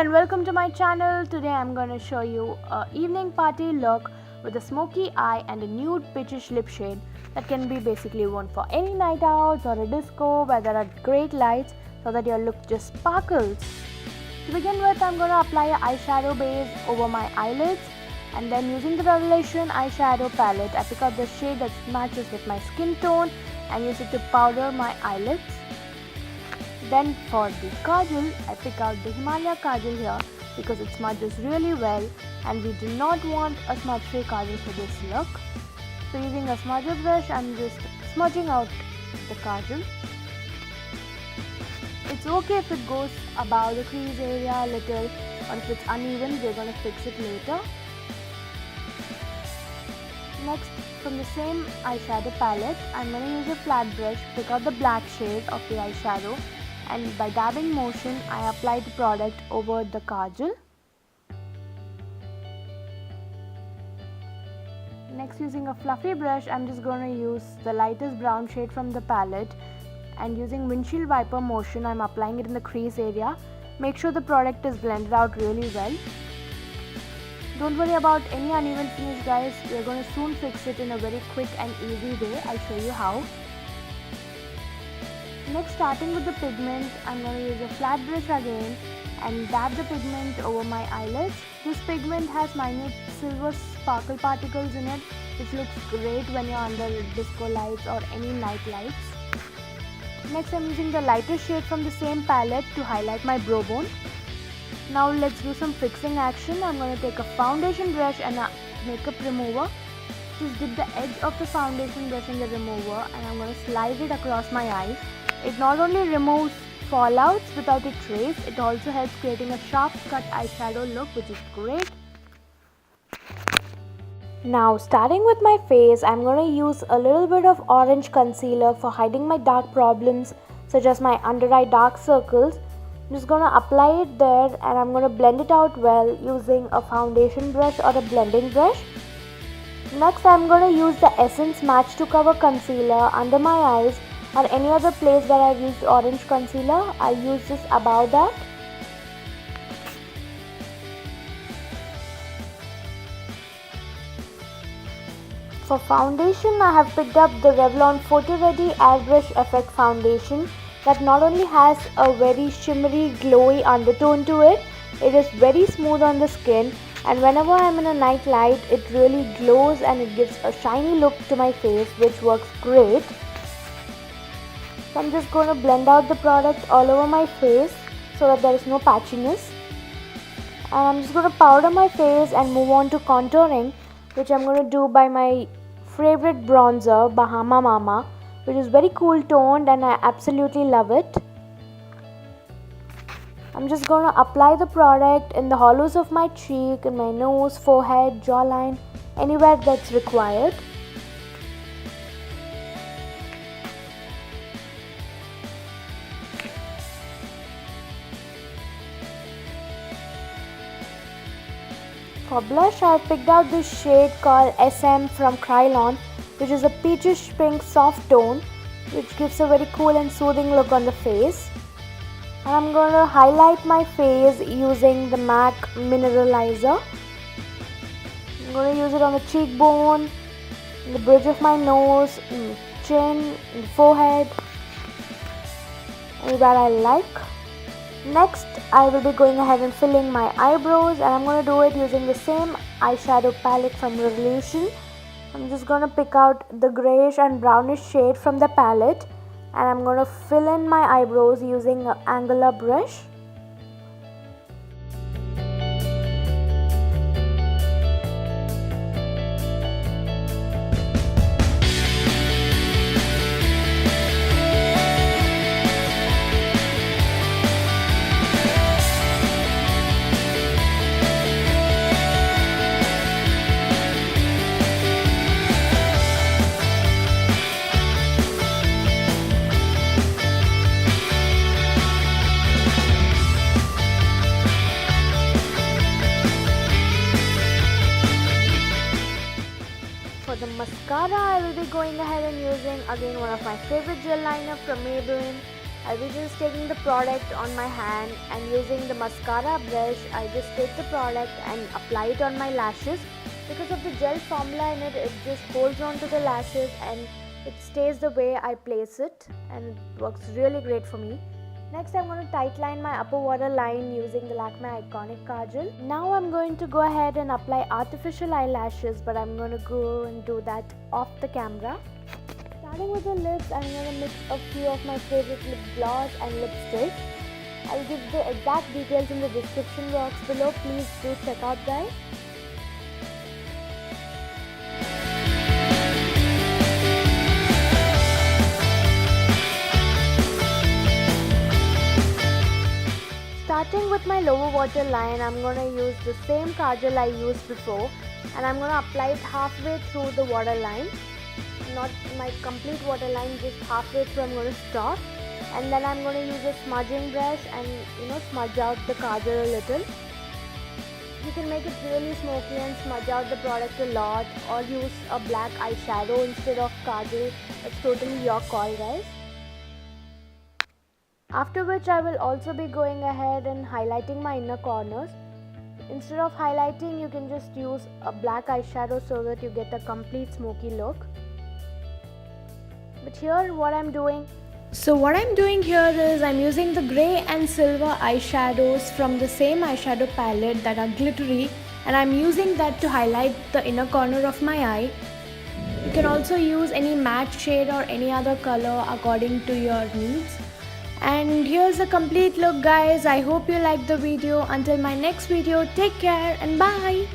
and welcome to my channel. Today I'm going to show you a evening party look with a smoky eye and a nude peachish lip shade that can be basically worn for any night out or a disco where there are great lights so that your look just sparkles. To begin with, I'm going to apply an eyeshadow base over my eyelids, and then using the Revlon eyeshadow palette, I pick out the shade that matches with my skin tone and use it to powder my eyelids. Then for the kajal, I pick out the Himalayas kajal here because it smudges really well and we do not want a smudge-free kajal for this look. So using a smudger brush, I'm just smudging out the kajal. It's okay if it goes above the crease area a little, or if it's uneven, we're going to fix it later. Next, from the same eyeshadow palette, I'm going to use a flat brush, pick out the black shade of the eyeshadow, and by dabbing motion, I apply the product over the kajal. Next, using a fluffy brush, I'm just going to use the lightest brown shade from the palette, and using windshield wiper motion, I'm applying it in the crease area. Make sure the product is blended out really well. Don't worry about any uneven finish, guys. We're going to soon fix it in a very quick and easy way. I'll show you how. Next, starting with the pigment, I'm going to use a flat brush again and dab the pigment over my eyelids. This pigment has minute silver sparkle particles in it, which looks great when you're under disco lights or any night lights. Next, I'm using the lighter shade from the same palette to highlight my brow bone. Now let's do some fixing action. I'm going to take a foundation brush and a makeup remover. Just dip the edge of the foundation brush in the remover and I'm going to slide it across my eyes. It not only removes fallouts without a trace, it also helps creating a sharp cut eyeshadow look, which is great. Now starting with my face, I'm going to use a little bit of orange concealer for hiding my dark problems such as my under eye dark circles. I'm just going to apply it there and I'm going to blend it out well using a foundation brush or a blending brush. Next, I'm going to use the Essence Match to Cover concealer under my eyes or any other place where I've used orange concealer. I'll use this above that. For foundation, I have picked up the Revlon Photo Ready Airbrush Effect Foundation that not only has a very shimmery, glowy undertone to it, it is very smooth on the skin, and whenever I'm in a night light, it really glows and it gives a shiny look to my face, which works great. So I'm just going to blend out the product all over my face so that there is no patchiness. And I'm just going to powder my face and move on to contouring, which I'm going to do by my favorite bronzer, Bahama, which is very cool toned and I absolutely love it. I'm just going to apply the product in the hollows of my cheek, in my nose, forehead, jawline, anywhere that's required. For blush, I have picked out this shade called SM from Kryolan, which is a peachish pink soft tone, which gives a very cool and soothing look on the face. And I'm going to highlight my face using the MAC Mineralizer. I'm going to use it on the cheekbone, the bridge of my nose, chin, forehead, anywhere I like. Next, I will be going ahead and filling my eyebrows, and I'm going to do it using the same eyeshadow palette from Revlon. I'm just going to pick out the grayish and brownish shade from the palette and I'm going to fill in my eyebrows using an angular brush. For the mascara, I will be going ahead and using again one of my favorite gel liner from Maybelline, I'll be just taking the product on my hand and using the mascara brush. I just take the product and apply it on my lashes. Because of the gel formula in it, it just holds on to the lashes and it stays the way I place it, and it works really great for me. Next, I'm going to tight line my upper waterline using the Lakme Iconic Kajal. Now I'm going to go ahead and apply artificial eyelashes, but I'm going to go and do that off the camera. Starting with the lips, I'm going to mix a few of my favorite lip gloss and lipstick. I'll give the exact details in the description box below. Please do check out, guys. Starting with my lower waterline, I'm going to use the same kajal I used before, and I'm going to apply it halfway through the waterline. Not my complete waterline, just halfway through I'm going to stop. And then I'm going to use a smudging brush and smudge out the kajal a little. You can make it really smoky and smudge out the product a lot, or use a black eyeshadow instead of kajal. It's totally your call, guys. After which I will also be going ahead and highlighting my inner corners. Instead of highlighting, you can just use a black eyeshadow so that you get a complete smoky look. But here what I'm doing here is I'm using the grey and silver eyeshadows from the same eyeshadow palette that are glittery, and I'm using that to highlight the inner corner of my eye. You can also use any matte shade or any other color according to your needs. And here's a complete look, guys. I hope you liked the video. Until my next video, take care and bye.